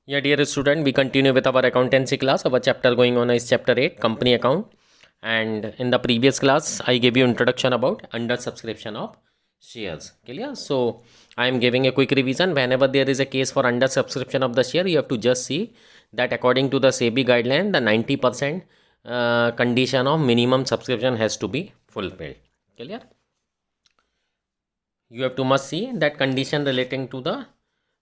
Yeah, dear student, we continue with our accountancy class. Our chapter going on is chapter 8, company account. And in the previous class, I gave you introduction about under subscription of shares. Clear? So I am giving a quick revision. Whenever there is a case for under subscription of the share, you have to just see that according to the SEBI guideline, the 90% condition of minimum subscription has to be fulfilled. Clear? You have to must see that condition relating to the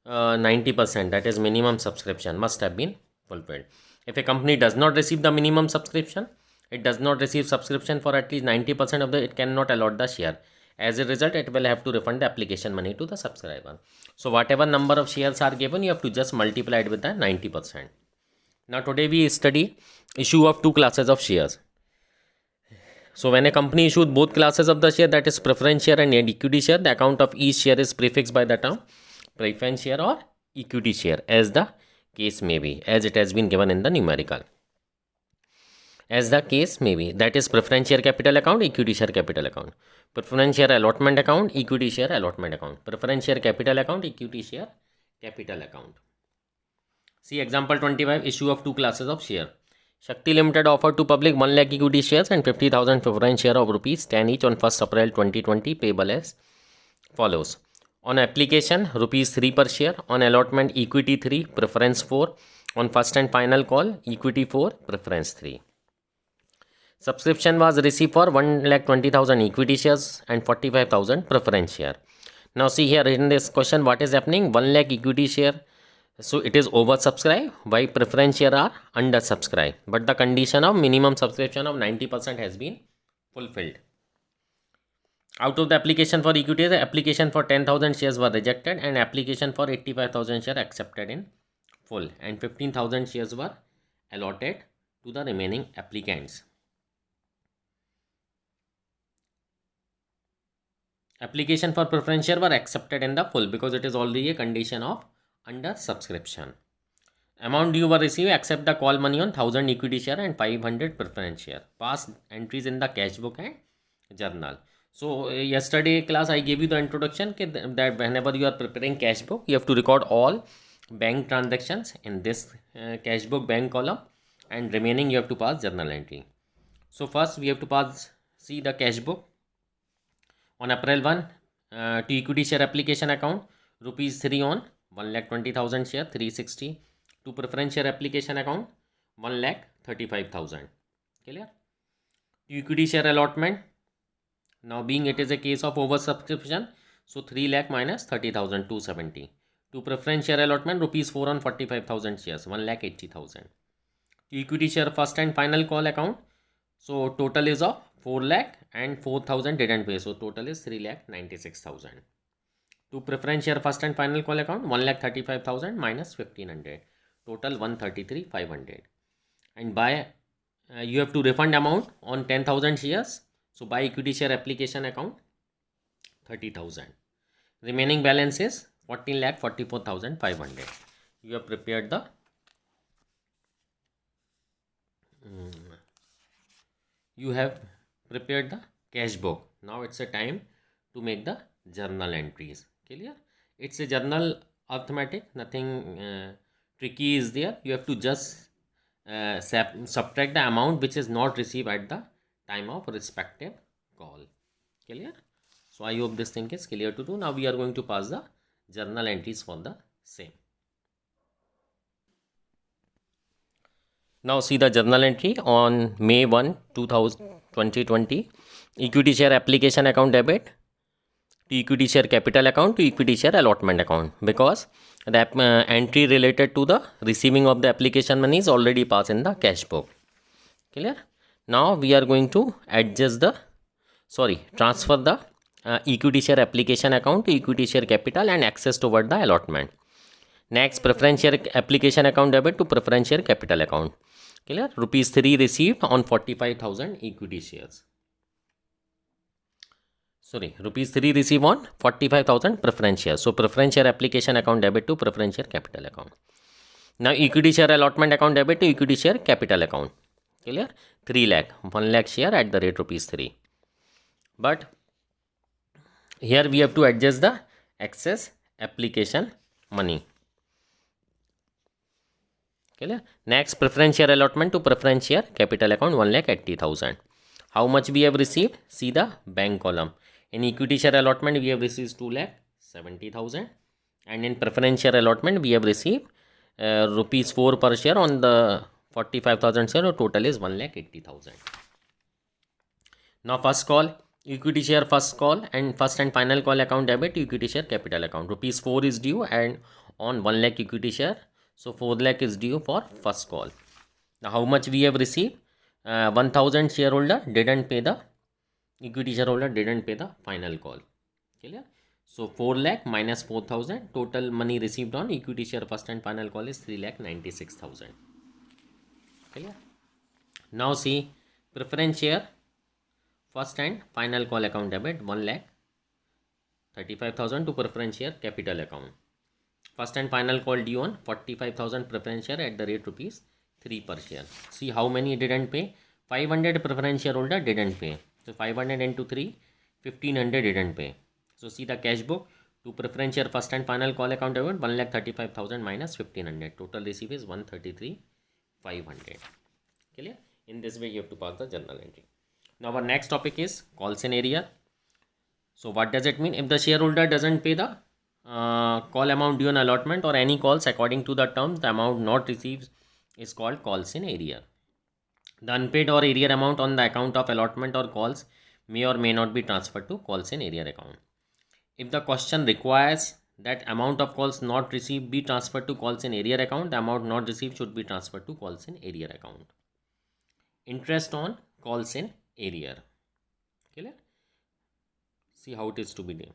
90%, that is minimum subscription, must have been fulfilled. If a company does not receive the minimum subscription, it does not receive subscription for at least 90% of the, it cannot allot the share. As a result, it will have to refund the application money to the subscriber. So whatever number of shares are given, you have to just multiply it with the 90%. Now today we study issue of two classes of shares. So when a company issues both classes of the share, that is preference share and equity share, the account of each share is prefixed by the term preference share or equity share, as the case may be, as it has been given in the numerical. As the case may be, that is preference share capital account, equity share capital account, preference share allotment account, equity share allotment account, preference share capital account, equity share capital account. See example 25, issue of two classes of share. Shakti Limited offered to public 1 lakh equity shares and 50,000 preference share of rupees 10 each on 1st April 2020, payable as follows. On application, rupees 3 per share. On allotment, equity 3, preference 4. On first and final call, equity 4, preference 3. Subscription was received for 1,20,000 equity shares and 45,000 preference share. Now see here in this question, what is happening? 1 lakh equity share, so it is oversubscribed, while preference share are undersubscribed, but the condition of minimum subscription of 90% has been fulfilled. Out of the application for equity, the application for 10,000 shares were rejected and application for 85,000 shares accepted in full, and 15,000 shares were allotted to the remaining applicants. Application for preference share were accepted in the full because it is already a condition of under subscription. Amount due were received except the call money on 1,000 equity share and 500 preference share. Past entries in the cash book and journal. So yesterday class I gave you the introduction that whenever you are preparing cash book, you have to record all bank transactions in this cash book bank column, and remaining you have to pass journal entry. So first we have to see the cash book. On April 1, to equity share application account, rupees 3 on 1,20,000 share, 360. To preference share application account, 1,35,000. Clear? To equity share allotment, now being it is a case of oversubscription, so 3 lakh minus 30,000, 270. To preference share allotment, rupees 4 on 45,000 shares, 1,80,000. To equity share first and final call account, so total is of 4 lakh and 4,000 didn't pay, so total is 3,96,000. To preference share first and final call account, 1,35,000 minus 1,500, total 133,500. And by you have to refund amount on 10,000 shares, so by equity share application account 30,000. Remaining balance is 14,44,500. You have prepared the cash book. Now it's a time to make the journal entries. Clear? It's a journal arithmetic, nothing tricky is there. You have to just subtract the amount which is not received at the time of respective call. Clear? So I hope this thing is clear to do. Now we are going to pass the journal entries for the same. Now see the journal entry on May 1, 2020. Equity share application account debit to equity share capital account to equity share allotment account, because the entry related to the receiving of the application money is already passed in the cash book. Clear? Now we are going to transfer the equity share application account to equity share capital and access toward the allotment. Next, preference share application account debit to preference share capital account. Clear? Rupees 3 received on 45,000 equity shares. Rupees 3 received on 45,000 preference shares. So preference share application account debit to preference share capital account. Now equity share allotment account debit to equity share capital account. Clear? 3 lakh, 1 lakh share at the rate rupees 3. But here we have to adjust the excess application money. Clear? Next, preference share allotment to preference share capital account 1,80,000. How much we have received? See the bank column. In equity share allotment we have received 2,70,000, and in preference share allotment we have received rupees 4 per share on the 45,000 share. Or total is 1,80,000. Now first call, equity share first call and first and final call account debit to equity share capital account. Rupees 4 is due and on 1 lakh equity share. So 4 lakh is due for first call. Now how much we have received? 1,000 shareholder didn't pay the, equity shareholder didn't pay the final call. Clear? So 4 lakh minus 4,000, total money received on equity share first and final call is 3,96,000. Clear? Now see preference share first and final call account debit 1,35,000 to preference share capital account. First and final call due on 45,000 preference share at the rate rupees 3 per share. See how many didn't pay? 500 preference shareholder didn't pay. So 500 into 3, 1,500 didn't pay. So see the cash book to preference share first and final call account debit 1,35,000 minus 1,500. Total receive is 133,500. Clear? In this way you have to pass the journal entry. Now our next topic is calls in arrear. So what does it mean? If the shareholder doesn't pay the call amount due on allotment or any calls according to the terms, the amount not received is called calls in arrear. The unpaid or arrear amount on the account of allotment or calls may or may not be transferred to calls in arrear account. If the question requires that amount of calls not received be transferred to calls in arrear account, the amount not received should be transferred to calls in arrear account. Interest on calls in arrear. Clear? See how it is to be done.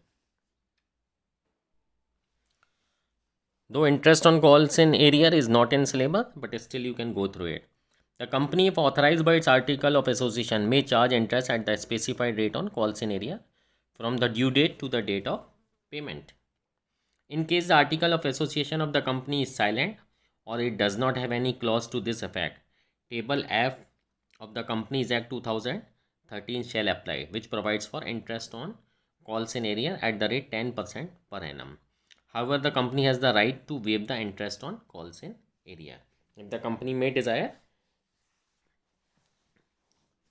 Though interest on calls in arrear is not in syllabus, but still you can go through it. The company, if authorized by its article of association, may charge interest at the specified rate on calls in arrear from the due date to the date of payment. In case the article of association of the company is silent or it does not have any clause to this effect, Table F of the Companies Act 2013 shall apply, which provides for interest on calls in arrear at the rate 10% per annum. However, the company has the right to waive the interest on calls in arrear. If the company may desire,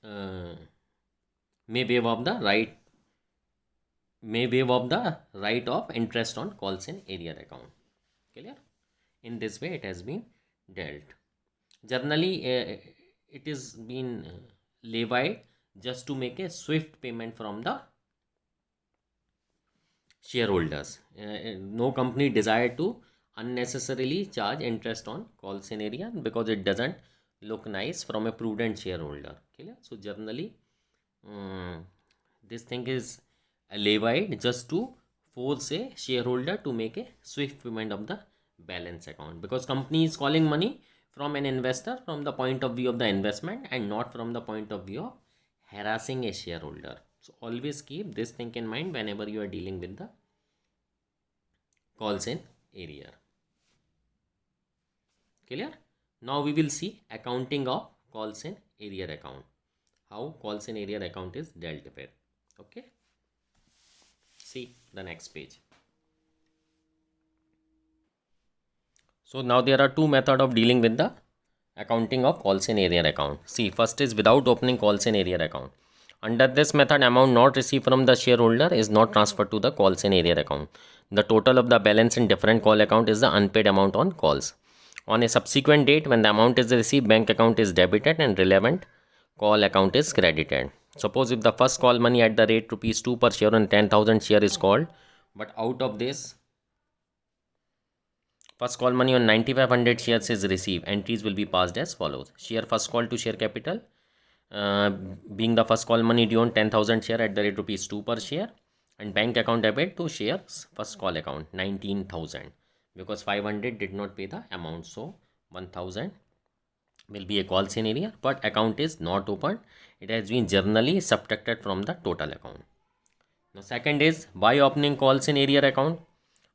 may waive of the right of interest on calls in arrear account. Clear? In this way it has been dealt. Generally it is been levied just to make a swift payment from the shareholders. No company desire to unnecessarily charge interest on calls in arrear because it doesn't look nice from a prudent shareholder. Clear? So generally this thing is levied just to force a shareholder to make a swift payment of the balance account, because company is calling money from an investor from the point of view of the investment and not from the point of view of harassing a shareholder. So always keep this thing in mind whenever you are dealing with the calls in arrear. Clear? Now we will see accounting of calls in arrear account. How calls in arrear account is dealt with. Okay. See the next page. So now there are two methods of dealing with the accounting of calls in arrear account. See, first is without opening calls in arrear account. Under this method, amount not received from the shareholder is not transferred to the calls in arrear account. The total of the balance in different call account is the unpaid amount on calls. On a subsequent date, when the amount is received, bank account is debited and relevant call account is credited. Suppose if the first call money at the rate rupees 2 per share on 10,000 share is called, but out of this first call money on 9,500 shares is received, entries will be passed as follows. Share first call to share capital, being the first call money due on 10,000 share at the rate rupees 2 per share, and bank account debit to shares first call account 19,000, because 500 did not pay the amount, so 1,000 will be a calls in arrear, but account is not opened. It has been generally subtracted from the total account. Now second is by opening calls in arrear account.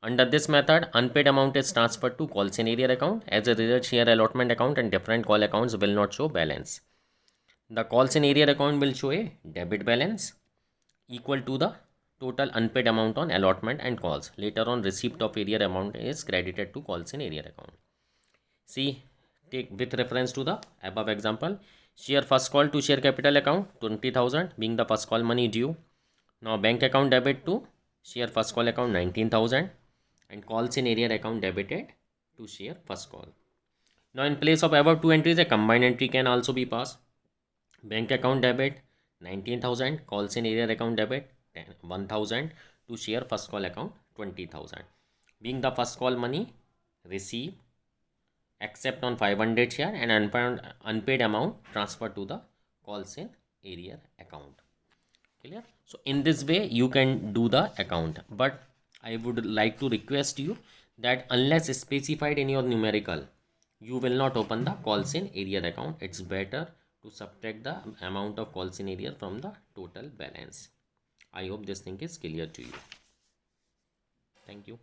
Under this method, unpaid amount is transferred to calls in arrear account. As a result, share allotment account and different call accounts will not show balance. The calls in arrear account will show a debit balance equal to the total unpaid amount on allotment and calls. Later on, receipt of arrear amount is credited to calls in arrear account. See, take with reference to the above example. Share first call to share capital account 20,000 being the first call money due. Now bank account debit to share first call account 19,000 and calls in area account debited to share first call. Now in place of above two entries, a combined entry can also be passed. Bank account debit 19,000, calls in area account debit 1,000 to share first call account 20,000 being the first call money received except on 500 share and unpaid amount transferred to the calls in area account. Clear? So in this way you can do the account, but I would like to request you that unless specified in your numerical, you will not open the calls in area account. It's better to subtract the amount of calls in area from the total balance. I hope this thing is clear to you. Thank you.